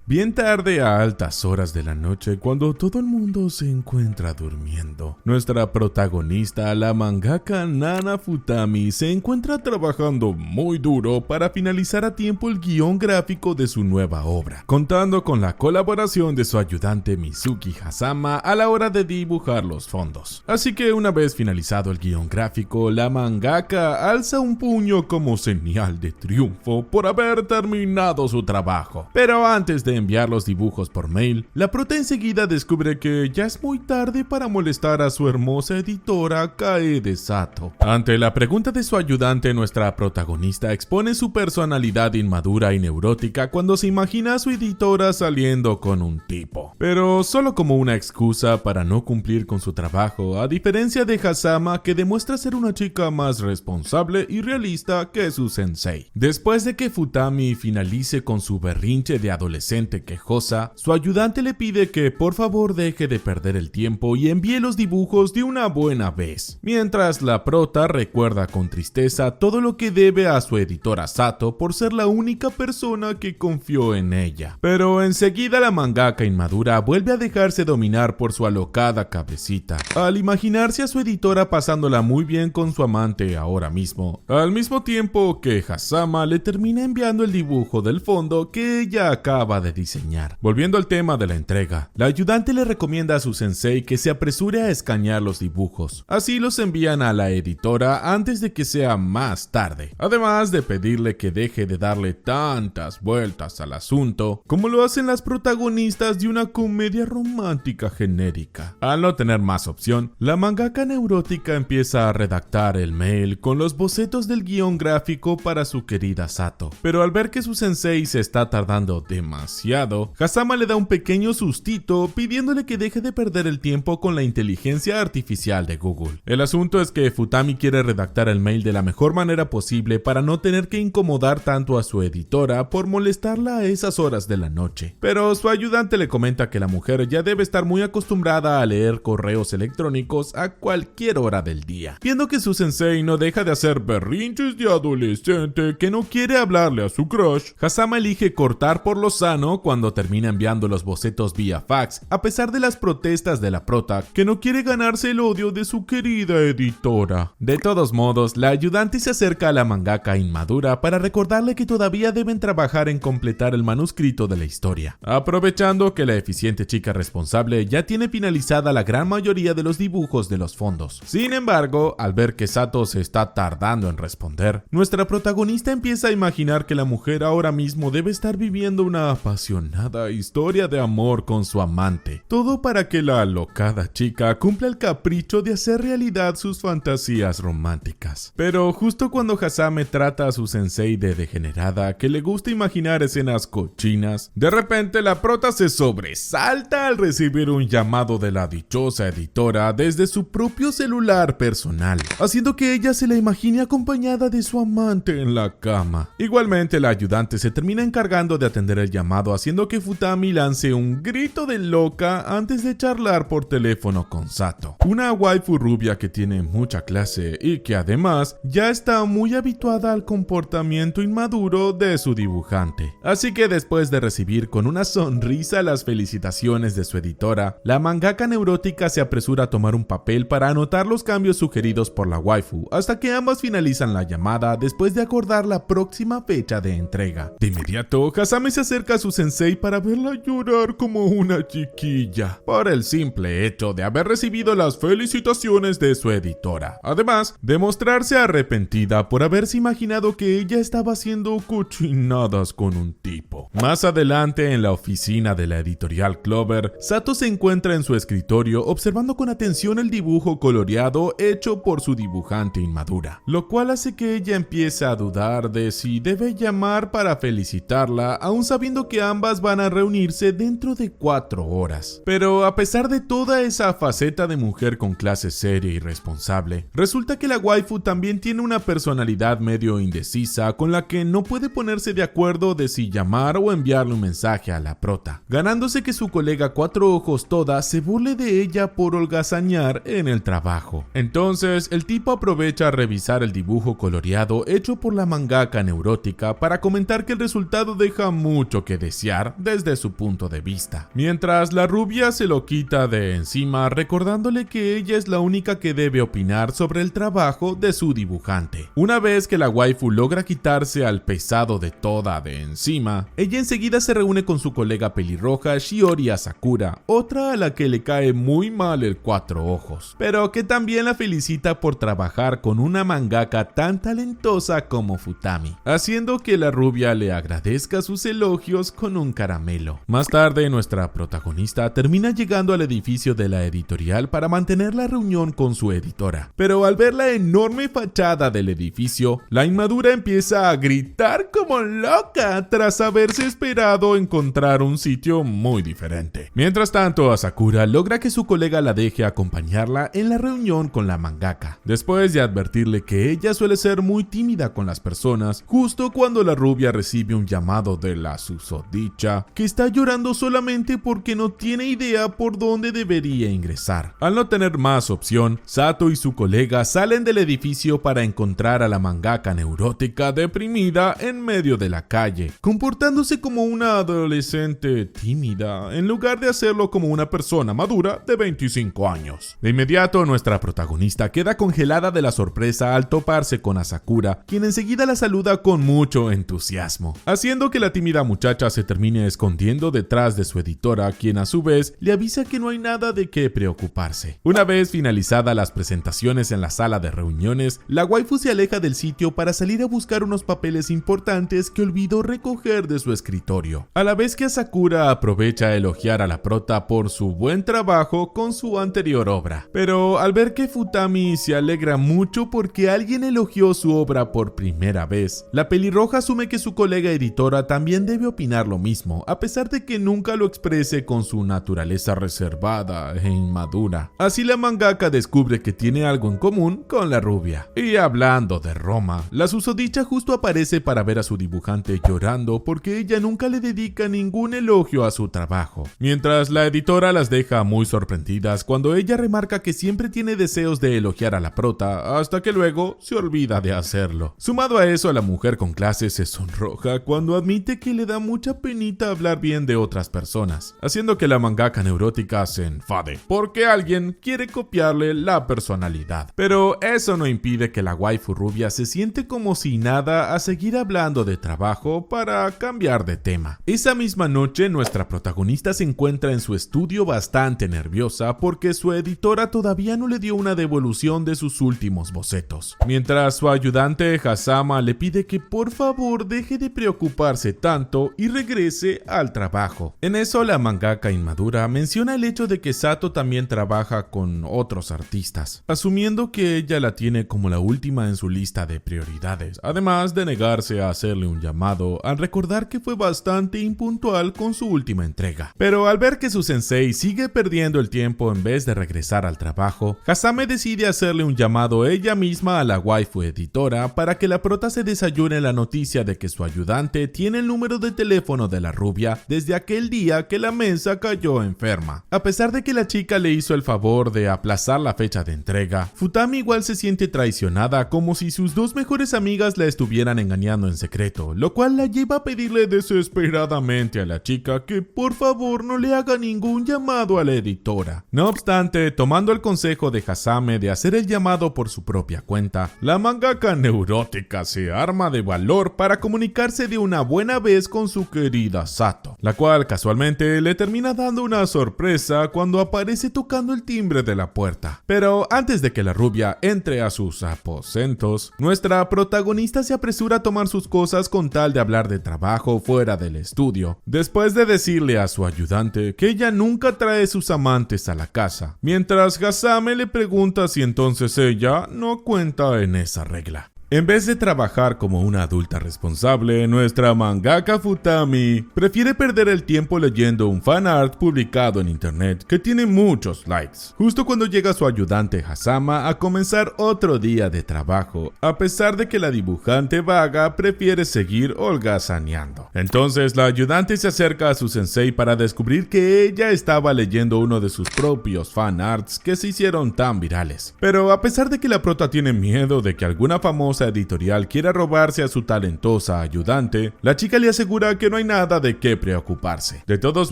Bien tarde a altas horas de la noche, cuando todo el mundo se encuentra durmiendo, nuestra protagonista, la mangaka Nana Futami, se encuentra trabajando muy duro para finalizar a tiempo el guión gráfico de su nueva obra, contando con la colaboración de su ayudante Mizuki Hasama a la hora de dibujar los fondos. Así que una vez finalizado el guión gráfico, la mangaka alza un puño como señal de triunfo por haber terminado su trabajo. Pero antes de enviar los dibujos por mail, la prota enseguida descubre que ya es muy tarde para molestar a su hermosa editora Kaede Sato. Ante la pregunta de su ayudante, nuestra protagonista expone su personalidad inmadura y neurótica cuando se imagina a su editora saliendo con un tipo, pero solo como una excusa para no cumplir con su trabajo, a diferencia de Hasama, que demuestra ser una chica más responsable y realista que su sensei. Después de que Futami finalice con su berrinche de adolescente quejosa, su ayudante le pide que por favor deje de perder el tiempo y envíe los dibujos de una buena vez, mientras la prota recuerda con tristeza todo lo que debe a su editora Sato por ser la única persona que confió en ella. Pero enseguida la mangaka inmadura vuelve a dejarse dominar por su alocada cabecita, al imaginarse a su editora pasándola muy bien con su amante ahora mismo, al mismo tiempo que Hasama le termina enviando el dibujo del fondo que ella acaba de diseñar. Volviendo al tema de la entrega, la ayudante le recomienda a su sensei que se apresure a escanear los dibujos. Así los envían a la editora antes de que sea más tarde, además de pedirle que deje de darle tantas vueltas al asunto como lo hacen las protagonistas de una comedia romántica genérica. Al no tener más opción, la mangaka neurótica empieza a redactar el mail con los bocetos del guión gráfico para su querida Sato, pero al ver que su sensei se está tardando demasiado, Hasama le da un pequeño sustito pidiéndole que deje de perder el tiempo con la inteligencia artificial de Google. El asunto es que Futami quiere redactar el mail de la mejor manera posible para no tener que incomodar tanto a su editora por molestarla a esas horas de la noche, pero su ayudante le comenta que la mujer ya debe estar muy acostumbrada a leer correos electrónicos a cualquier hora del día. Viendo que su sensei no deja de hacer berrinches de adolescente que no quiere hablarle a su crush, Hasama elige cortar por lo sano cuando termina enviando los bocetos vía fax, a pesar de las protestas de la prota, que no quiere ganarse el odio de su querida editora. De todos modos, la ayudante se acerca a la mangaka inmadura para recordarle que todavía deben trabajar en completar el manuscrito de la historia, aprovechando que la eficiente chica responsable ya tiene finalizada la gran mayoría de los dibujos de los fondos. Sin embargo, al ver que Sato se está tardando en responder, nuestra protagonista empieza a imaginar que la mujer ahora mismo debe estar viviendo una apasionada historia de amor con su amante, todo para que la alocada chica cumpla el capricho de hacer realidad sus fantasías románticas. Pero justo cuando Hasame trata a su sensei de degenerada que le gusta imaginar escenas cochinas, de repente la prota se sobresalta al recibir un llamado de la dichosa editora desde su propio celular personal, haciendo que ella se la imagine acompañada de su amante en la cama. Igualmente, la ayudante se termina encargando de atender el llamado, haciendo que Futami lance un grito de loca antes de charlar por teléfono con Sato, una waifu rubia que tiene mucha clase y que además ya está muy habituada al comportamiento inmaduro de su dibujante. Así que después de recibir con una sonrisa las felicitaciones de su editora, la mangaka neurótica se apresura a tomar un papel para anotar los cambios sugeridos por la waifu, hasta que ambas finalizan la llamada después de acordar la próxima fecha de entrega. De inmediato, Hasame se acerca a su sensei para verla llorar como una chiquilla, por el simple hecho de haber recibido las felicitaciones de su editora, además de mostrarse arrepentida por haberse imaginado que ella estaba haciendo cochinadas con un tipo. Más adelante, en la oficina de la editorial Clover, Sato se encuentra en su escritorio observando con atención el dibujo coloreado hecho por su dibujante inmadura, lo cual hace que ella empiece a dudar de si debe llamar para felicitarla, aún sabiendo que ambas van a reunirse dentro de 4 horas. Pero a pesar de toda esa faceta de mujer con clase seria y responsable, resulta que la waifu también tiene una personalidad medio indecisa con la que no puede ponerse de acuerdo de si llamar o enviarle un mensaje a la prota, ganándose que su colega Cuatro Ojos Toda se burle de ella por holgazanear en el trabajo. Entonces, el tipo aprovecha a revisar el dibujo coloreado hecho por la mangaka neurótica para comentar que el resultado deja mucho que desear. apreciar desde su punto de vista. Mientras la rubia se lo quita de encima, recordándole que ella es la única que debe opinar sobre el trabajo de su dibujante. Una vez que la waifu logra quitarse al pesado de toda de encima, ella enseguida se reúne con su colega pelirroja Shiori Asakura, otra a la que le cae muy mal el cuatro ojos, pero que también la felicita por trabajar con una mangaka tan talentosa como Futami, haciendo que la rubia le agradezca sus elogios con un caramelo. Más tarde, nuestra protagonista termina llegando al edificio de la editorial para mantener la reunión con su editora, pero al ver la enorme fachada del edificio, la inmadura empieza a gritar como loca tras haberse esperado encontrar un sitio muy diferente. Mientras tanto, Asakura logra que su colega la deje acompañarla en la reunión con la mangaka, después de advertirle que ella suele ser muy tímida con las personas. Justo cuando la rubia recibe un llamado de la susodicha, que está llorando solamente porque no tiene idea por dónde debería ingresar. Al no tener más opción, Sato y su colega salen del edificio para encontrar a la mangaka neurótica deprimida en medio de la calle, comportándose como una adolescente tímida en lugar de hacerlo como una persona madura de 25 años. De inmediato, nuestra protagonista queda congelada de la sorpresa al toparse con Asakura, quien enseguida la saluda con mucho entusiasmo, haciendo que la tímida muchacha se termine escondiendo detrás de su editora, quien a su vez le avisa que no hay nada de qué preocuparse. Una vez finalizadas las presentaciones en la sala de reuniones, la waifu se aleja del sitio para salir a buscar unos papeles importantes que olvidó recoger de su escritorio, a la vez que Asakura aprovecha a elogiar a la prota por su buen trabajo con su anterior obra. Pero al ver que Futami se alegra mucho porque alguien elogió su obra por primera vez, la pelirroja asume que su colega editora también debe opinar lo mismo, a pesar de que nunca lo exprese con su naturaleza reservada e inmadura. Así la mangaka descubre que tiene algo en común con la rubia. Y hablando de Roma, la susodicha justo aparece para ver a su dibujante llorando porque ella nunca le dedica ningún elogio a su trabajo, mientras la editora las deja muy sorprendidas cuando ella remarca que siempre tiene deseos de elogiar a la prota, hasta que luego se olvida de hacerlo. Sumado a eso, la mujer con clase se sonroja cuando admite que le da mucha penita hablar bien de otras personas, haciendo que la mangaka neurótica se enfade porque alguien quiere copiarle la personalidad. Pero eso no impide que la waifu rubia se siente como si nada a seguir hablando de trabajo para cambiar de tema. Esa misma noche, nuestra protagonista se encuentra en su estudio bastante nerviosa porque su editora todavía no le dio una devolución de sus últimos bocetos, mientras su ayudante Hasama le pide que por favor deje de preocuparse tanto y regrese al trabajo. En eso, la mangaka inmadura menciona el hecho de que Sato también trabaja con otros artistas, asumiendo que ella la tiene como la última en su lista de prioridades, además de negarse a hacerle un llamado al recordar que fue bastante impuntual con su última entrega. Pero al ver que su sensei sigue perdiendo el tiempo en vez de regresar al trabajo, Hasame decide hacerle un llamado ella misma a la waifu editora para que la prota se desayune la noticia de que su ayudante tiene el número de teléfono de la rubia desde aquel día que la mensa cayó enferma. A pesar de que la chica le hizo el favor de aplazar la fecha de entrega, Futami igual se siente traicionada, como si sus dos mejores amigas la estuvieran engañando en secreto, lo cual la lleva a pedirle desesperadamente a la chica que por favor no le haga ningún llamado a la editora. No obstante, tomando el consejo de Hasame de hacer el llamado por su propia cuenta, la mangaka neurótica se arma de valor para comunicarse de una buena vez con su querida Sato, la cual casualmente le termina dando una sorpresa cuando aparece tocando el timbre de la puerta. Pero antes de que la rubia entre a sus aposentos, nuestra protagonista se apresura a tomar sus cosas con tal de hablar de trabajo fuera del estudio, después de decirle a su ayudante que ella nunca trae sus amantes a la casa, mientras Hasame le pregunta si entonces ella no cuenta en esa regla. En vez de trabajar como una adulta responsable, nuestra mangaka Futami prefiere perder el tiempo leyendo un fanart publicado en internet que tiene muchos likes, justo cuando llega su ayudante Hasama a comenzar otro día de trabajo, a pesar de que la dibujante vaga prefiere seguir holgazaneando. Entonces la ayudante se acerca a su sensei para descubrir que ella estaba leyendo uno de sus propios fanarts que se hicieron tan virales. Pero a pesar de que la prota tiene miedo de que alguna famosa poderosa editorial quiera robarse a su talentosa ayudante, la chica le asegura que no hay nada de qué preocuparse. De todos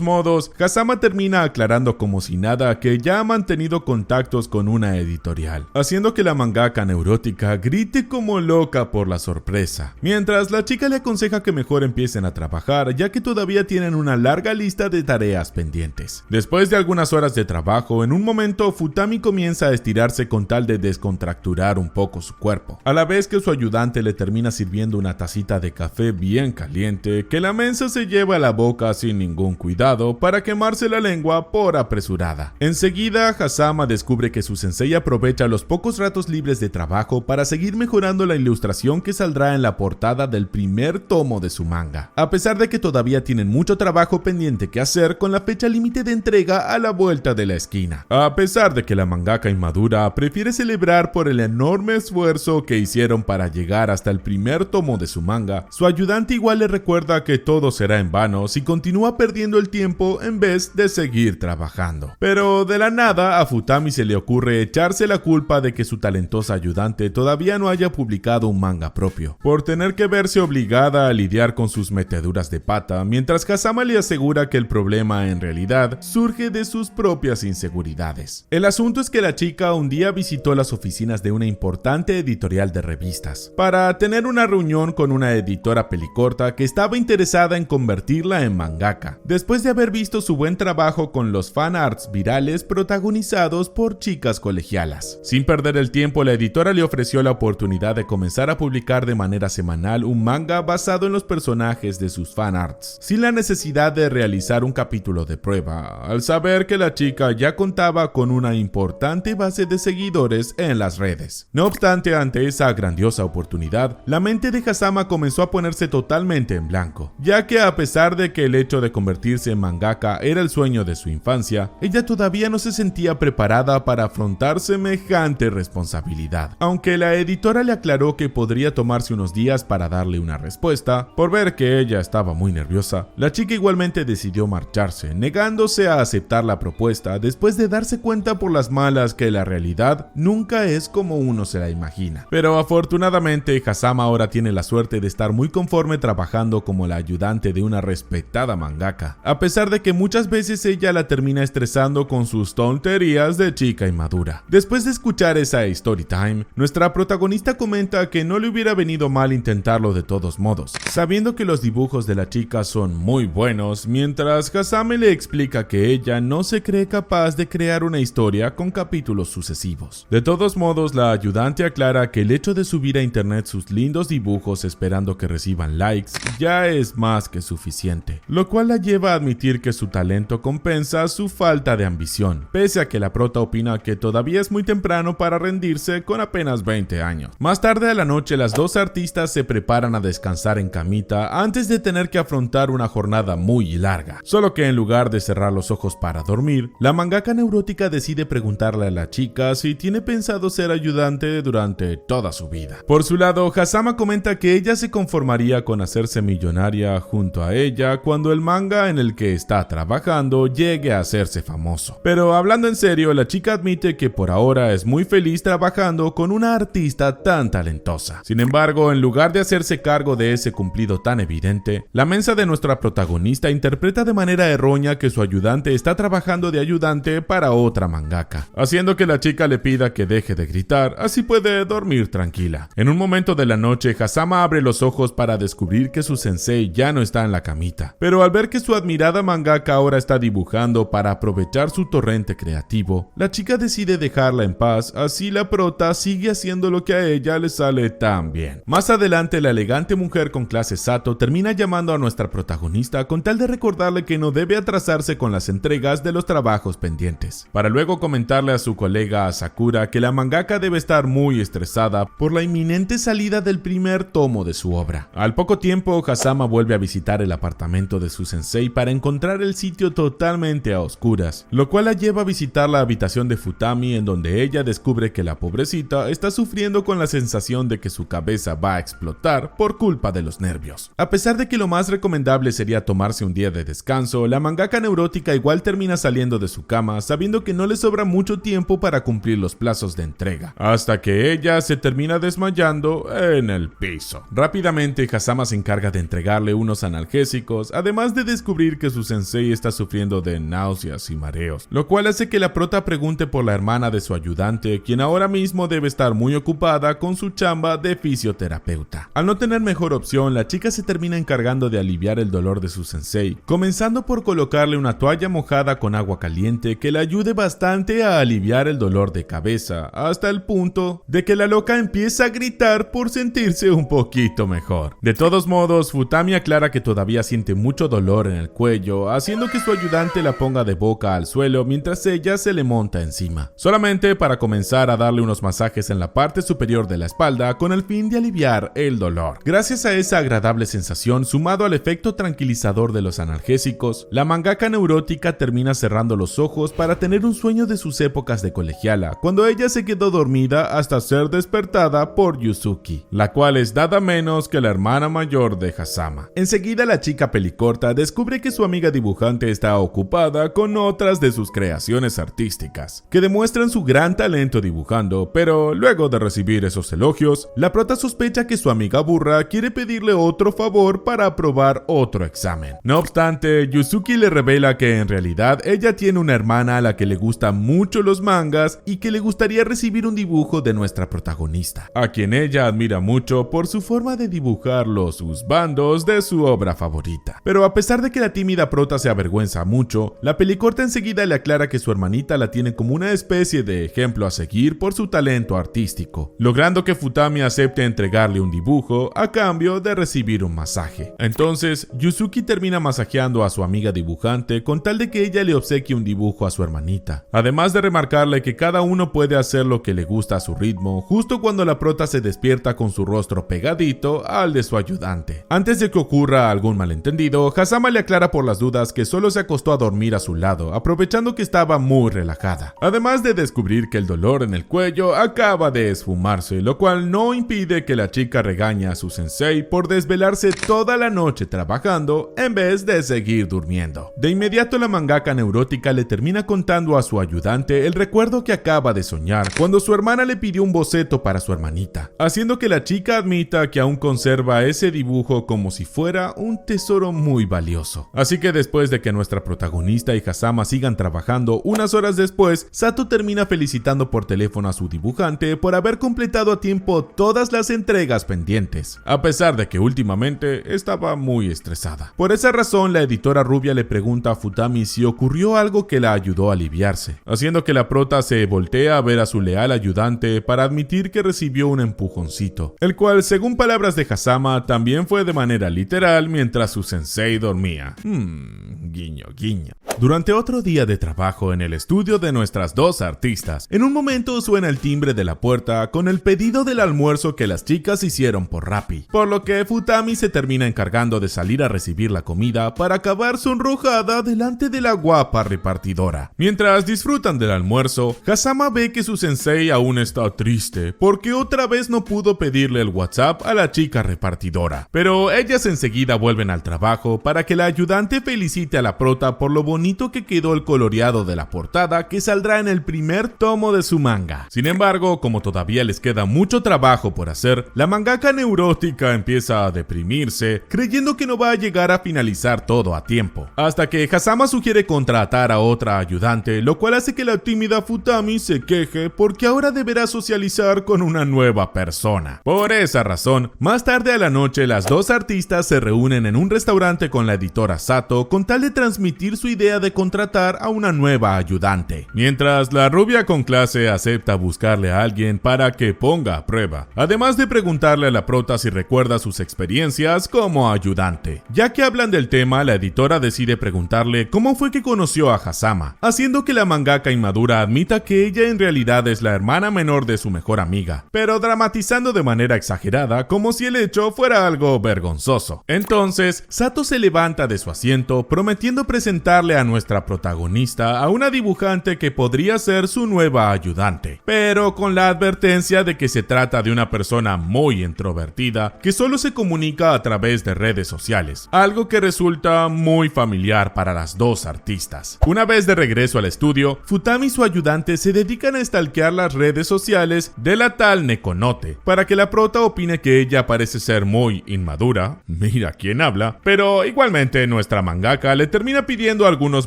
modos, Hazama termina aclarando como si nada que ya ha mantenido contactos con una editorial, haciendo que la mangaka neurótica grite como loca por la sorpresa, mientras la chica le aconseja que mejor empiecen a trabajar ya que todavía tienen una larga lista de tareas pendientes. Después de algunas horas de trabajo, en un momento Futami comienza a estirarse con tal de descontracturar un poco su cuerpo, a la vez que su ayudante le termina sirviendo una tacita de café bien caliente que la mensa se lleva a la boca sin ningún cuidado para quemarse la lengua por apresurada. Enseguida, Hazama descubre que su sensei aprovecha los pocos ratos libres de trabajo para seguir mejorando la ilustración que saldrá en la portada del primer tomo de su manga, a pesar de que todavía tienen mucho trabajo pendiente que hacer con la fecha límite de entrega a la vuelta de la esquina. A pesar de que la mangaka inmadura prefiere celebrar por el enorme esfuerzo que hicieron para llegar hasta el primer tomo de su manga, su ayudante igual le recuerda que todo será en vano si continúa perdiendo el tiempo en vez de seguir trabajando. Pero de la nada a Futami se le ocurre echarse la culpa de que su talentosa ayudante todavía no haya publicado un manga propio, por tener que verse obligada a lidiar con sus meteduras de pata, mientras Hazama le asegura que el problema en realidad surge de sus propias inseguridades. El asunto es que la chica un día visitó las oficinas de una importante editorial de revistas para tener una reunión con una editora pelicorta que estaba interesada en convertirla en mangaka, después de haber visto su buen trabajo con los fanarts virales protagonizados por chicas colegialas. Sin perder el tiempo, la editora le ofreció la oportunidad de comenzar a publicar de manera semanal un manga basado en los personajes de sus fanarts, sin la necesidad de realizar un capítulo de prueba, al saber que la chica ya contaba con una importante base de seguidores en las redes. No obstante, ante esa grandiosa oportunidad, la mente de Hazama comenzó a ponerse totalmente en blanco, ya que a pesar de que el hecho de convertirse en mangaka era el sueño de su infancia, ella todavía no se sentía preparada para afrontar semejante responsabilidad. Aunque la editora le aclaró que podría tomarse unos días para darle una respuesta, por ver que ella estaba muy nerviosa, la chica igualmente decidió marcharse, negándose a aceptar la propuesta después de darse cuenta por las malas que la realidad nunca es como uno se la imagina. Pero afortunadamente, Hazama ahora tiene la suerte de estar muy conforme trabajando como la ayudante de una respetada mangaka, a pesar de que muchas veces ella la termina estresando con sus tonterías de chica inmadura. Después de escuchar esa story time, nuestra protagonista comenta que no le hubiera venido mal intentarlo de todos modos, sabiendo que los dibujos de la chica son muy buenos, mientras Hazama le explica que ella no se cree capaz de crear una historia con capítulos sucesivos. De todos modos, la ayudante aclara que el hecho de subir a internet sus lindos dibujos esperando que reciban likes ya es más que suficiente, lo cual la lleva a admitir que su talento compensa su falta de ambición, pese a que la prota opina que todavía es muy temprano para rendirse con apenas 20 años. Más tarde a la noche, las dos artistas se preparan a descansar en camita antes de tener que afrontar una jornada muy larga, solo que en lugar de cerrar los ojos para dormir, la mangaka neurótica decide preguntarle a la chica si tiene pensado ser ayudante durante toda su vida. Por su lado, Hazama comenta que ella se conformaría con hacerse millonaria junto a ella cuando el manga en el que está trabajando llegue a hacerse famoso. Pero hablando en serio, la chica admite que por ahora es muy feliz trabajando con una artista tan talentosa. Sin embargo, en lugar de hacerse cargo de ese cumplido tan evidente, la mensa de nuestra protagonista interpreta de manera errónea que su ayudante está trabajando de ayudante para otra mangaka, haciendo que la chica le pida que deje de gritar, así puede dormir tranquila. En un momento de la noche, Hazama abre los ojos para descubrir que su sensei ya no está en la camita, pero al ver que su admirada mangaka ahora está dibujando para aprovechar su torrente creativo, la chica decide dejarla en paz, así la prota sigue haciendo lo que a ella le sale tan bien. Más adelante, la elegante mujer con clase Sato termina llamando a nuestra protagonista con tal de recordarle que no debe atrasarse con las entregas de los trabajos pendientes, para luego comentarle a su colega Sakura que la mangaka debe estar muy estresada por la inminente salida del primer tomo de su obra. Al poco tiempo, Hazama vuelve a visitar el apartamento de su sensei para encontrar el sitio totalmente a oscuras, lo cual la lleva a visitar la habitación de Futami, en donde ella descubre que la pobrecita está sufriendo con la sensación de que su cabeza va a explotar por culpa de los nervios. A pesar de que lo más recomendable sería tomarse un día de descanso, la mangaka neurótica igual termina saliendo de su cama sabiendo que no le sobra mucho tiempo para cumplir los plazos de entrega, hasta que ella se termina desmayando en el piso. Rápidamente Hazama se encarga de entregarle unos analgésicos, además de descubrir que su sensei está sufriendo de náuseas y mareos, lo cual hace que la prota pregunte por la hermana de su ayudante, quien ahora mismo debe estar muy ocupada con su chamba de fisioterapeuta. Al no tener mejor opción, la chica se termina encargando de aliviar el dolor de su sensei, comenzando por colocarle una toalla mojada con agua caliente que le ayude bastante a aliviar el dolor de cabeza, hasta el punto de que la loca empieza a gritar por sentirse un poquito mejor. De todos modos, Futami aclara que todavía siente mucho dolor en el cuello, haciendo que su ayudante la ponga de boca al suelo mientras ella se le monta encima, solamente para comenzar a darle unos masajes en la parte superior de la espalda con el fin de aliviar el dolor. Gracias a esa agradable sensación, sumado al efecto tranquilizador de los analgésicos, la mangaka neurótica termina cerrando los ojos para tener un sueño de sus épocas de colegiala, cuando ella se quedó dormida hasta ser despertada por Yuzuki, la cual es nada menos que la hermana mayor de Hazama. Enseguida la chica pelicorta descubre que su amiga dibujante está ocupada con otras de sus creaciones artísticas, que demuestran su gran talento dibujando, pero luego de recibir esos elogios, la prota sospecha que su amiga burra quiere pedirle otro favor para aprobar otro examen. No obstante, Yuzuki le revela que en realidad ella tiene una hermana a la que le gustan mucho los mangas y que le gustaría recibir un dibujo de nuestra protagonista, a quien ella admira mucho por su forma de dibujar los husbandos de su obra favorita. Pero a pesar de que la tímida prota se avergüenza mucho, la pelicorta enseguida le aclara que su hermanita la tiene como una especie de ejemplo a seguir por su talento artístico, logrando que Futami acepte entregarle un dibujo a cambio de recibir un masaje. Entonces, Yuzuki termina masajeando a su amiga dibujante con tal de que ella le obsequie un dibujo a su hermanita, además de remarcarle que cada uno puede hacer lo que le gusta a su ritmo, justo cuando la prota se despierta con su rostro pegadito al de su ayudante. Antes de que ocurra algún malentendido, Hazama le aclara por las dudas que solo se acostó a dormir a su lado, aprovechando que estaba muy relajada, además de descubrir que el dolor en el cuello acaba de esfumarse, lo cual no impide que la chica regañe a su sensei por desvelarse toda la noche trabajando en vez de seguir durmiendo. De inmediato la mangaka neurótica le termina contando a su ayudante el recuerdo que acaba de soñar cuando su hermana le pidió un boceto para su hermanita, haciendo que la chica admita que aún conserva ese dibujo como si fuera un tesoro muy valioso. Así que después de que nuestra protagonista y Hazama sigan trabajando, unas horas después, Sato termina felicitando por teléfono a su dibujante por haber completado a tiempo todas las entregas pendientes, a pesar de que últimamente estaba muy estresada. Por esa razón, la editora rubia le pregunta a Futami si ocurrió algo que la ayudó a aliviarse, haciendo que la prota se voltea a ver a su leal ayudante para admitir que recibió un empujoncito, el cual, según palabras de Hazama, también fue de manera literal mientras su sensei dormía. Guiño, guiño. Durante otro día de trabajo en el estudio de nuestras dos artistas, en un momento suena el timbre de la puerta con el pedido del almuerzo que las chicas hicieron por Rappi, por lo que Futami se termina encargando de salir a recibir la comida para acabar sonrojada delante de la guapa repartidora. Mientras disfrutan del almuerzo, Hazama ve que su sensei aún está triste porque otra vez no pudo pedirle el WhatsApp a la chica repartidora, pero ellas enseguida vuelven al trabajo para que la ayudante felicite a la prota por lo bonito que quedó el coloreado de la portada que saldrá en el primer tomo de su manga. Sin embargo, como todavía les queda mucho trabajo por hacer, la mangaka neurótica empieza a deprimirse, creyendo que no va a llegar a finalizar todo a tiempo, hasta que Hazama sugiere contratar a otra ayudante, lo cual hace que la tímida Futami se queje porque ahora deberá socializar con una nueva persona. Por esa razón, más tarde a la noche las dos artistas se reúnen en un restaurante con la editora Sato con tal de transmitir su idea de contratar a una nueva ayudante, mientras la rubia con clase acepta buscarle a alguien para que ponga a prueba, además de preguntarle a la prota si recuerda sus experiencias como ayudante. Ya que hablan del tema, la editora decide preguntarle cómo fue que conoció a Hazama, haciendo que la mangaka inmadura admita que ella en realidad es la hermana menor de su mejor amiga, pero dramatizando de manera exagerada como si el hecho fuera algo vergonzoso. Entonces, Sato se levanta de su asiento prometiendo presentarle a nuestra protagonista a una dibujante que podría ser su nueva ayudante, pero con la advertencia de que se trata de una persona muy introvertida que solo se comunica a través de redes sociales, algo que resulta muy familiar para las dos artistas. Una vez de regreso al estudio, Futami y su ayudante se dedican a stalkear las redes sociales de la tal Nekonote, para que la prota opine que ella parece ser muy inmadura, mira quién habla, pero igualmente nuestra mangaka le termina pidiendo algunos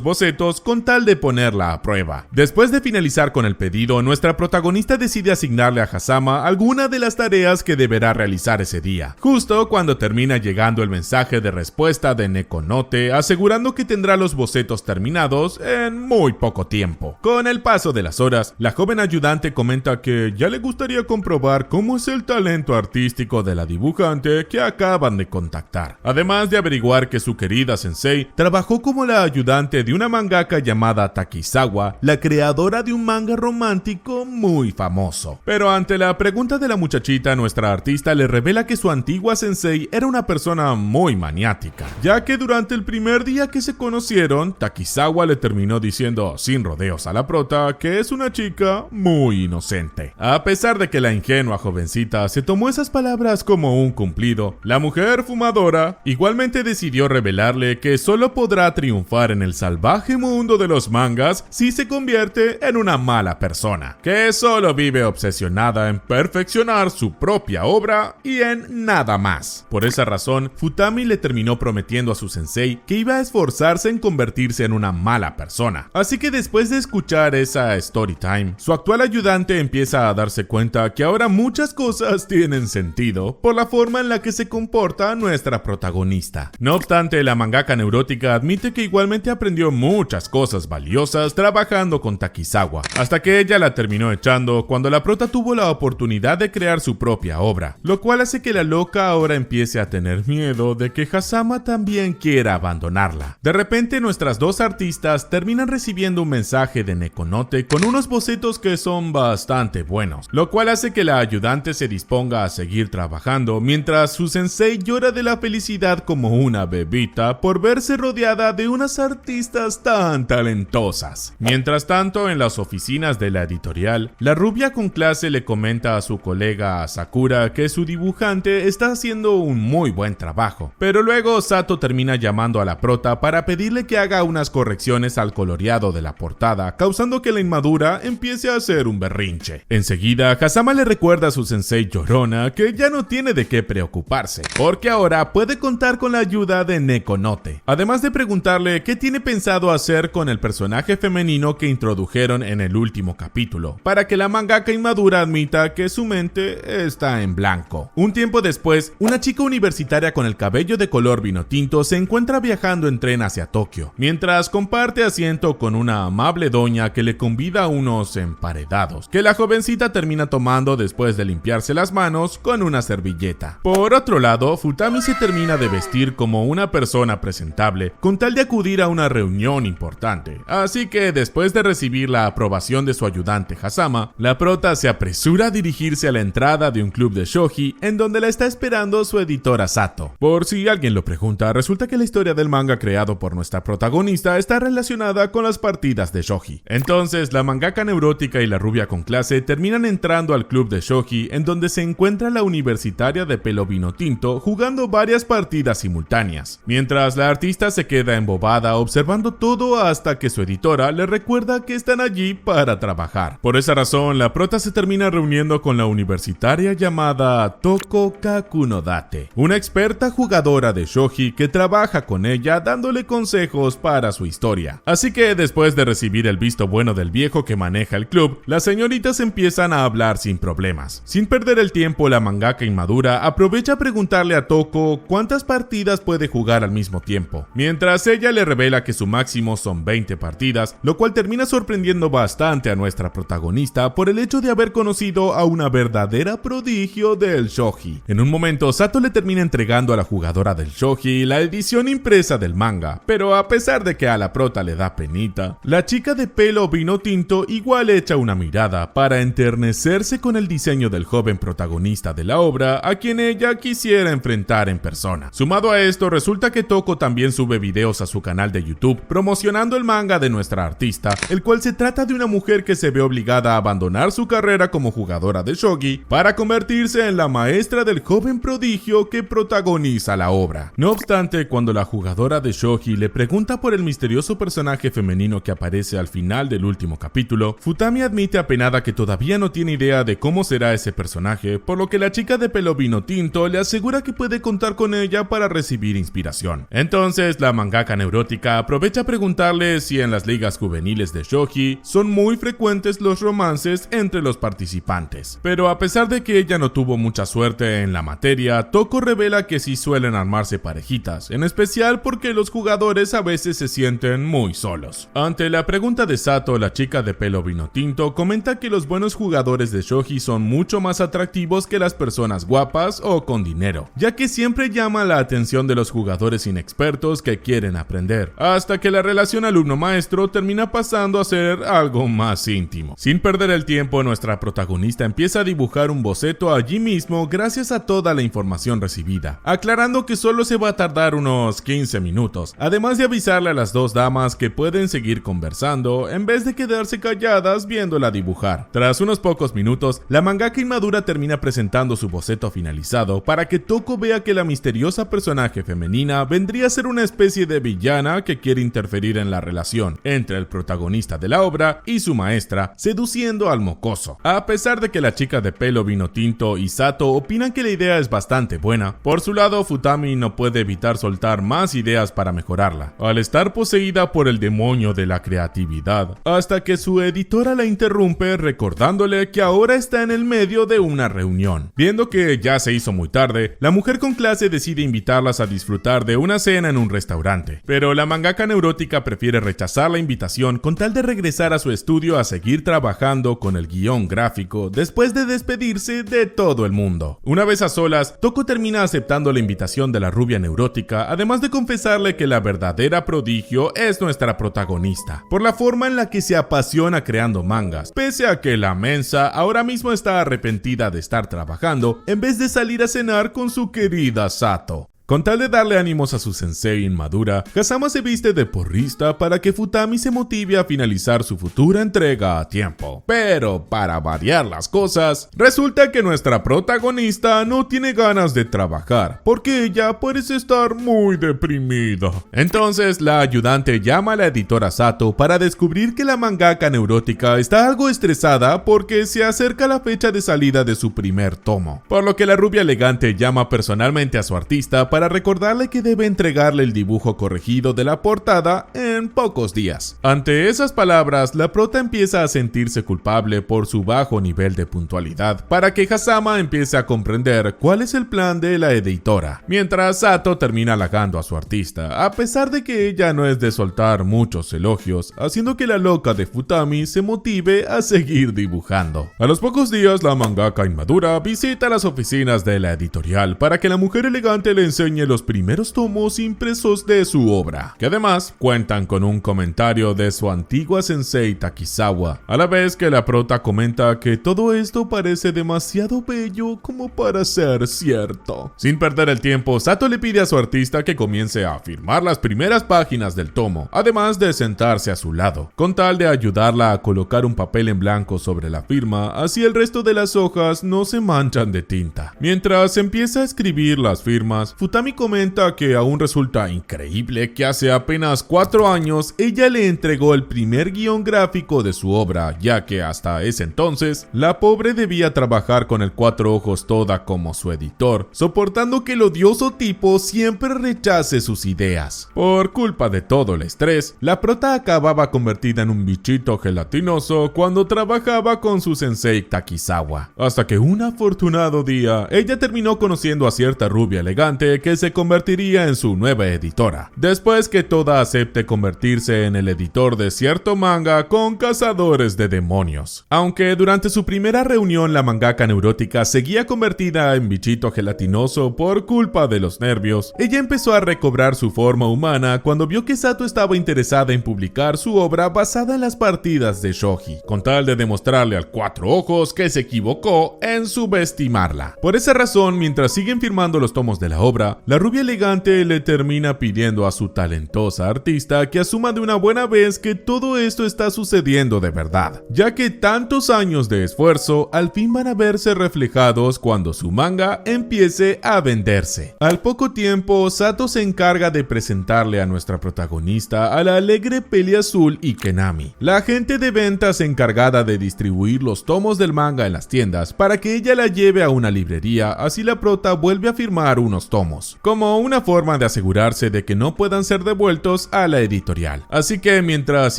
bocetos con tal de ponerla a prueba. Después de finalizar con el pedido, nuestra protagonista decide asignarle a Hazama alguna de las tareas que deberá realizar ese día, justo cuando termina llegando el mensaje de respuesta de Nekonote asegurando que tendrá los bocetos terminados en muy poco tiempo. Con el paso de las horas, la joven ayudante comenta que ya le gustaría comprobar cómo es el talento artístico de la dibujante que acaban de contactar, además de averiguar que su querida sensei trabajó como la ayudante de una mangaka llamada Takizawa, la creadora de un manga romántico muy famoso. Pero ante la pregunta de la muchachita, nuestra artista le revela que su antigua sensei era una persona muy maniática, ya que durante el primer día que se conocieron, Takizawa le terminó diciendo sin rodeos a la prota que es una chica muy inocente. A pesar de que la ingenua jovencita se tomó esas palabras como un cumplido, la mujer fumadora igualmente decidió revelarle que solo podrá triunfar en el salvaje mundo de los mangas si se convierte en una mala persona, que solo vive obsesionada en perfeccionar su propia obra y en nada más. Por esa razón, Futami le terminó prometiendo a su sensei que iba a esforzarse en convertirse en una mala persona. Así que después de escuchar esa story time, su actual ayudante empieza a darse cuenta que ahora muchas cosas tienen sentido por la forma en la que se comporta nuestra protagonista. No obstante, la mangaka neurótica admite que igualmente aprendió muchas cosas valiosas trabajando con Takizawa, hasta que ella la terminó echando cuando la prota tuvo la oportunidad de crear su propia obra, lo cual hace que la loca ahora empiece a tener miedo de que Hazama también quiera abandonarla. De repente, nuestras dos artistas terminan recibiendo un mensaje de Nekonote con unos bocetos que son bastante buenos, lo cual hace que la ayudante se disponga a seguir trabajando mientras su sensei llora de la felicidad como una bebita por verse rodeada de unas artistas tan talentosas. Mientras tanto, en las oficinas de la editorial, la rubia con clase le comenta a su colega Sakura que su dibujante está haciendo un muy buen trabajo, pero luego Sato termina llamando a la prota para pedirle que haga unas correcciones al coloreado de la portada, causando que la inmadura empiece a hacer un berrinche. Enseguida, Hazama le recuerda a su sensei llorona que ya no tiene de qué preocuparse, porque ahora puede contar con la ayuda de Nekonote, además de preguntarle qué tiene pensado hacer con el personaje femenino que introdujeron en el último capítulo, para que la mangaka inmadura admita que su mente está en blanco. Un tiempo después, una chica universitaria con el cabello de color vino tinto se encuentra viajando en tren hacia Tokio, mientras comparte asiento con una amable doña que le convida a unos emparedados, que la jovencita termina tomando después de limpiarse las manos con una servilleta. Por otro lado, Futami se termina de vestir como una persona presentable, con tal de acudir a una reunión importante, así que después de recibir la aprobación de su ayudante Hazama, la prota se apresura a dirigirse a la entrada de un club de shogi en donde la está esperando su editora Sato. Por si alguien lo pregunta, resulta que la historia del manga creado por nuestra protagonista está relacionada con las partidas de shogi. Entonces, la mangaka neurótica y la rubia con clase terminan entrando al club de shogi en donde se encuentra la universitaria de pelo vino tinto jugando varias partidas simultáneas, mientras la artista se queda embobada observando todo hasta que su editora le recuerda que están allí para trabajar. Por esa razón, la prota se termina reuniendo con la universitaria llamada Toko Kakunodate, una experta jugadora de shogi que trabaja con ella dándole consejos para su historia. Así que después de recibir el visto bueno del viejo que maneja el club, las señoritas empiezan a hablar sin problemas. Sin perder el tiempo, la mangaka inmadura aprovecha a preguntarle a Toko cuántas partidas puede jugar al mismo tiempo, mientras ella le revela que su máximo son 20 partidas, lo cual termina sorprendiendo bastante a nuestra protagonista por el hecho de haber conocido a una verdadera prodigio del shogi. En un momento, Sato le termina entregando a la jugadora del shogi la edición impresa del manga, pero a pesar de que a la prota le da penita, la chica de pelo vino tinto igual echa una mirada para enternecerse con el diseño del joven protagonista de la obra a quien ella quisiera enfrentar en persona. Sumado a esto, resulta que Toko también sube videos a su canal de YouTube promocionando el manga de nuestra artista, el cual se trata de una mujer que se ve obligada a abandonar su carrera como jugadora de shogi para convertirse en la maestra del joven prodigio que protagoniza la obra. No obstante, cuando la jugadora de shogi le pregunta por el misterioso personaje femenino que aparece al final del último capítulo, Futami admite apenada que todavía no tiene idea de cómo será ese personaje, por lo que la chica de pelo vino tinto le asegura que puede contar con ella para recibir inspiración. Entonces la mangaka neurótica aprovecha a preguntarle si en las ligas juveniles de shogi son muy frecuentes los romances entre los participantes. Pero a pesar de que ella no tuvo mucha suerte en la materia, Toko revela que sí suelen armarse parejitas, en especial porque los jugadores a veces se sienten muy solos. Ante la pregunta de Sato, la chica de pelo vino tinto comenta que los buenos jugadores de shogi son mucho más atractivos que las personas guapas o con dinero, ya que siempre llama la atención de los jugadores inexpertos que quieren aprender, hasta que la relación alumno-maestro termina pasando a ser algo más íntimo. Sin perder el tiempo, nuestra protagonista empieza a dibujar un boceto allí mismo gracias a toda la información recibida, aclarando que solo se va a tardar unos 15 minutos, además de avisarle a las dos damas que pueden seguir conversando en vez de quedarse calladas viéndola dibujar. Tras unos pocos minutos, la mangaka inmadura termina presentando su boceto finalizado para que Toko vea que la misteriosa personaje femenina vendría a ser una especie de villana que quiere interferir en la relación entre el protagonista de la obra y su maestra, seduciendo al mocoso. A pesar de que la chica de pelo vino tinto y Sato opinan que la idea es bastante buena, por su lado Futami no puede evitar soltar más ideas para mejorarla, al estar poseída por el demonio de la creatividad, hasta que su editora la interrumpe recordándole que ahora está en el medio de una reunión. Viendo que ya se hizo muy tarde, la mujer con clase decide invitarlas a disfrutar de una cena en un restaurante, pero la mangaka neurótica prefiere rechazar la invitación con tal de regresar a su estudio a seguir trabajando con el guión gráfico después de despedirse de todo el mundo. Una vez a solas, Toko termina aceptando la invitación de la rubia neurótica, además de confesarle que la verdadera prodigio es nuestra protagonista, por la forma en la que se apasiona creando mangas, pese a que la mensa ahora mismo está arrepentida de estar trabajando en vez de salir a cenar con su querida Sato. Con tal de darle ánimos a su sensei inmadura, Kazama se viste de porrista para que Futami se motive a finalizar su futura entrega a tiempo. Pero para variar las cosas, resulta que nuestra protagonista no tiene ganas de trabajar, porque ella parece estar muy deprimida. Entonces la ayudante llama a la editora Sato para descubrir que la mangaka neurótica está algo estresada porque se acerca la fecha de salida de su primer tomo, por lo que la rubia elegante llama personalmente a su artista para recordarle que debe entregarle el dibujo corregido de la portada en pocos días. Ante esas palabras, la prota empieza a sentirse culpable por su bajo nivel de puntualidad, para que Kazama empiece a comprender cuál es el plan de la editora, mientras Sato termina halagando a su artista, a pesar de que ella no es de soltar muchos elogios, haciendo que la loca de Futami se motive a seguir dibujando. A los pocos días, la mangaka inmadura visita las oficinas de la editorial para que la mujer elegante le enseñe los primeros tomos impresos de su obra, que además cuentan con un comentario de su antigua sensei Takizawa, a la vez que la prota comenta que todo esto parece demasiado bello como para ser cierto. Sin perder el tiempo, Sato le pide a su artista que comience a firmar las primeras páginas del tomo, además de sentarse a su lado, con tal de ayudarla a colocar un papel en blanco sobre la firma, así el resto de las hojas no se manchan de tinta. Mientras empieza a escribir las firmas, Futami comenta que aún resulta increíble que hace apenas 4 años ella le entregó el primer guión gráfico de su obra, ya que hasta ese entonces la pobre debía trabajar con el Cuatro Ojos Toda como su editor, soportando que el odioso tipo siempre rechace sus ideas. Por culpa de todo el estrés, la prota acababa convertida en un bichito gelatinoso cuando trabajaba con su sensei Takizawa, hasta que un afortunado día ella terminó conociendo a cierta rubia elegante que se convertiría en su nueva editora, después que Toda acepte convertirse en el editor de cierto manga con cazadores de demonios. Aunque durante su primera reunión la mangaka neurótica seguía convertida en bichito gelatinoso por culpa de los nervios, ella empezó a recobrar su forma humana cuando vio que Sato estaba interesada en publicar su obra basada en las partidas de shogi, con tal de demostrarle al Cuatro Ojos que se equivocó en subestimarla. Por esa razón, mientras siguen firmando los tomos de la obra, prota, la rubia elegante le termina pidiendo a su talentosa artista que asuma de una buena vez que todo esto está sucediendo de verdad, ya que tantos años de esfuerzo al fin van a verse reflejados cuando su manga empiece a venderse. Al poco tiempo, Sato se encarga de presentarle a nuestra protagonista a la alegre Peliazul Ikenami, la agente de ventas encargada de distribuir los tomos del manga en las tiendas para que ella la lleve a una librería, así la prota vuelve a firmar unos tomos, como una forma de asegurarse de que no puedan ser devueltos a la editorial. Así que mientras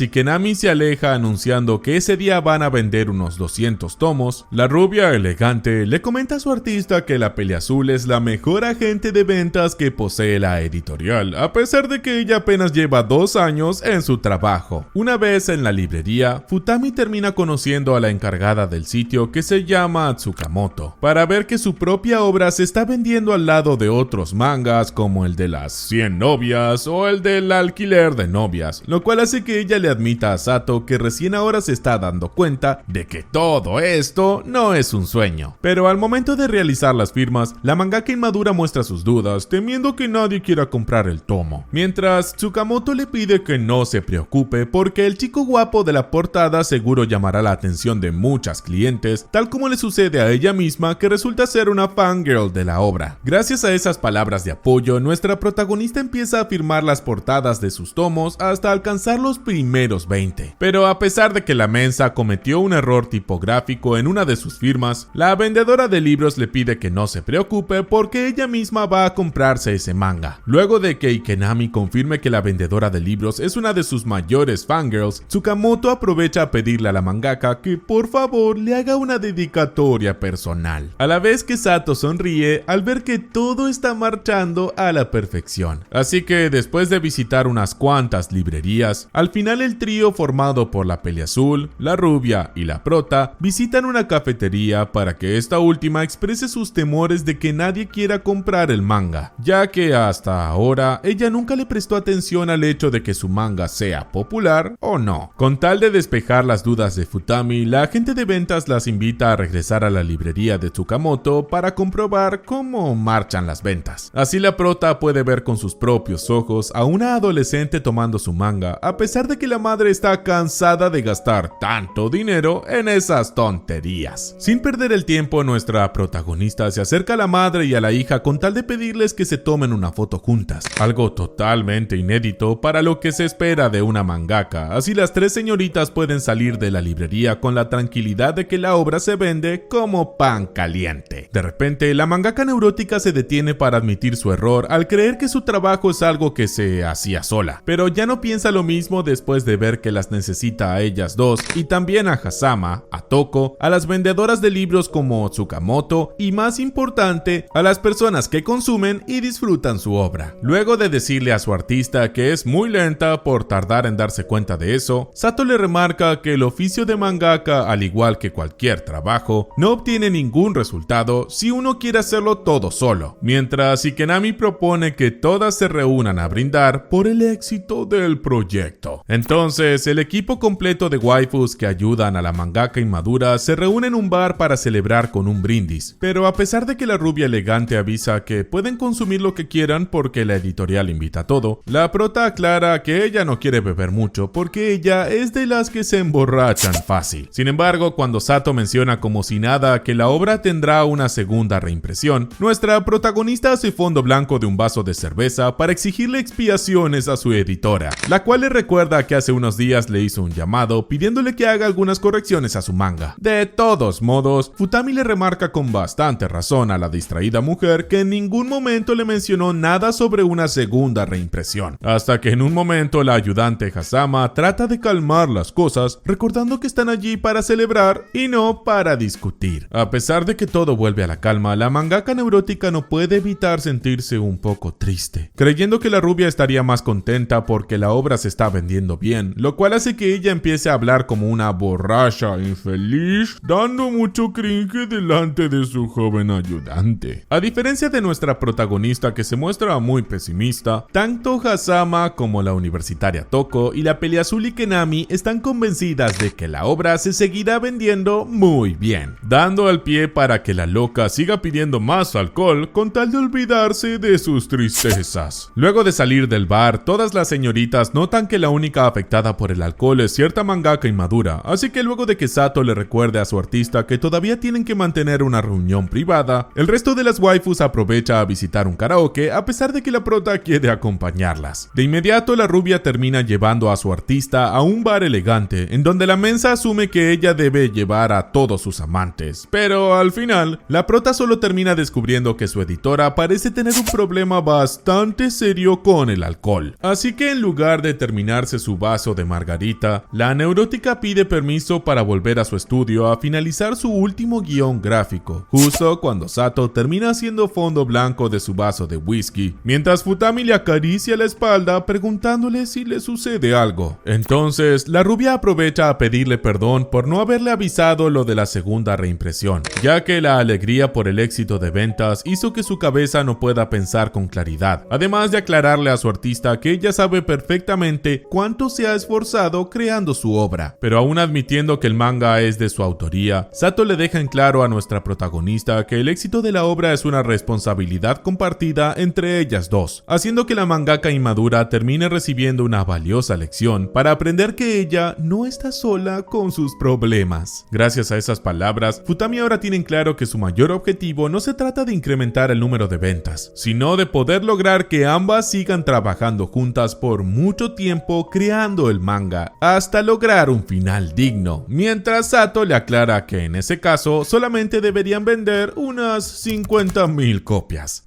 Ikenami se aleja anunciando que ese día van a vender unos 200 tomos, la rubia elegante le comenta a su artista que la Peliazul es la mejor agente de ventas que posee la editorial, a pesar de que ella apenas lleva 2 años en su trabajo. Una vez en la librería, Futami termina conociendo a la encargada del sitio, que se llama Tsukamoto, para ver que su propia obra se está vendiendo al lado de otros mangas como el de las 100 novias o el del alquiler de novias, lo cual hace que ella le admita a Sato que recién ahora se está dando cuenta de que todo esto no es un sueño. Pero al momento de realizar las firmas, la mangaka inmadura muestra sus dudas, temiendo que nadie quiera comprar el tomo, mientras Tsukamoto le pide que no se preocupe porque el chico guapo de la portada seguro llamará la atención de muchas clientes, tal como le sucede a ella misma, que resulta ser una fangirl de la obra. Gracias a esas palabras de apoyo, nuestra protagonista empieza a firmar las portadas de sus tomos hasta alcanzar los primeros 20. Pero a pesar de que la mensa cometió un error tipográfico en una de sus firmas, la vendedora de libros le pide que no se preocupe porque ella misma va a comprarse ese manga. Luego de que Ikenami confirme que la vendedora de libros es una de sus mayores fangirls, Tsukamoto aprovecha a pedirle a la mangaka que por favor le haga una dedicatoria personal, a la vez que Sato sonríe al ver que todo está marchando a la perfección. Así que después de visitar unas cuantas librerías, al final el trío formado por la Peliazul, la rubia y la prota visitan una cafetería para que esta última exprese sus temores de que nadie quiera comprar el manga, ya que hasta ahora ella nunca le prestó atención al hecho de que su manga sea popular o no. Con tal de despejar las dudas de Futami, la agente de ventas las invita a regresar a la librería de Tsukamoto para comprobar cómo marchan las ventas. Así la prota puede ver con sus propios ojos a una adolescente tomando su manga, a pesar de que la madre está cansada de gastar tanto dinero en esas tonterías. Sin perder el tiempo, nuestra protagonista se acerca a la madre y a la hija con tal de pedirles que se tomen una foto juntas, algo totalmente inédito para lo que se espera de una mangaka. Así las tres señoritas pueden salir de la librería con la tranquilidad de que la obra se vende como pan caliente. De repente, la mangaka neurótica se detiene para admitir su error al creer que su trabajo es algo que se hacía sola, pero ya no piensa lo mismo después de ver que las necesita a ellas dos y también a Hasama, a Toko, a las vendedoras de libros como Tsukamoto y, más importante, a las personas que consumen y disfrutan su obra. Luego de decirle a su artista que es muy lenta por tardar en darse cuenta de eso, Sato le remarca que el oficio de mangaka, al igual que cualquier trabajo, no obtiene ningún resultado si uno quiere hacerlo todo solo, mientras Ikenami propone que todas se reúnan a brindar por el éxito del proyecto. Entonces, el equipo completo de waifus que ayudan a la mangaka inmadura se reúne en un bar para celebrar con un brindis, pero a pesar de que la rubia elegante avisa que pueden consumir lo que quieran porque la editorial invita a todo, la prota aclara que ella no quiere beber mucho porque ella es de las que se emborrachan fácil. Sin embargo, cuando Sato menciona como si nada que la obra tendrá una segunda reimpresión, nuestra protagonista hace fondo blanco de un vaso de cerveza para exigirle expiaciones a su editora, la cual le recuerda que hace unos días le hizo un llamado pidiéndole que haga algunas correcciones a su manga. De todos modos, Futami le remarca con bastante razón a la distraída mujer que en ningún momento le mencionó nada sobre una segunda reimpresión, hasta que en un momento la ayudante Hasama trata de calmar las cosas, recordando que están allí para celebrar y no para discutir. A pesar de que todo vuelve a la calma, la mangaka neurótica no puede evitar sentirse un poco triste, creyendo que la rubia estaría más contenta porque la obra se está vendiendo bien, lo cual hace que ella empiece a hablar como una borracha infeliz, dando mucho cringe delante de su joven ayudante. A diferencia de nuestra protagonista, que se muestra muy pesimista, tanto Hasama como la universitaria Toko y la Peliazul Ikenami están convencidas de que la obra se seguirá vendiendo muy bien, dando al pie para que la loca siga pidiendo más alcohol con tal de olvidar olvidarse de sus tristezas. Luego de salir del bar, todas las señoritas notan que la única afectada por el alcohol es cierta mangaka inmadura, así que luego de que Sato le recuerde a su artista que todavía tienen que mantener una reunión privada, el resto de las waifus aprovecha a visitar un karaoke a pesar de que la prota quiere acompañarlas. De inmediato la rubia termina llevando a su artista a un bar elegante, en donde la mensa asume que ella debe llevar a todos sus amantes, pero al final, la prota solo termina descubriendo que su editora parece tener un problema bastante serio con el alcohol. Así que en lugar de terminarse su vaso de margarita, la neurótica pide permiso para volver a su estudio a finalizar su último guión gráfico, justo cuando Sato termina haciendo fondo blanco de su vaso de whisky, mientras Futami le acaricia la espalda preguntándole si le sucede algo. Entonces, la rubia aprovecha a pedirle perdón por no haberle avisado lo de la segunda reimpresión, ya que la alegría por el éxito de ventas hizo que su cabeza no pueda pensar con claridad, además de aclararle a su artista que ella sabe perfectamente cuánto se ha esforzado creando su obra. Pero aún admitiendo que el manga es de su autoría, Sato le deja en claro a nuestra protagonista que el éxito de la obra es una responsabilidad compartida entre ellas dos, haciendo que la mangaka inmadura termine recibiendo una valiosa lección para aprender que ella no está sola con sus problemas. Gracias a esas palabras, Futami ahora tiene claro que su mayor objetivo no se trata de incrementar el número de ventas, sino de poder lograr que ambas sigan trabajando juntas por mucho tiempo creando el manga, hasta lograr un final digno, mientras Sato le aclara que en ese caso solamente deberían vender unas 50,000 copias.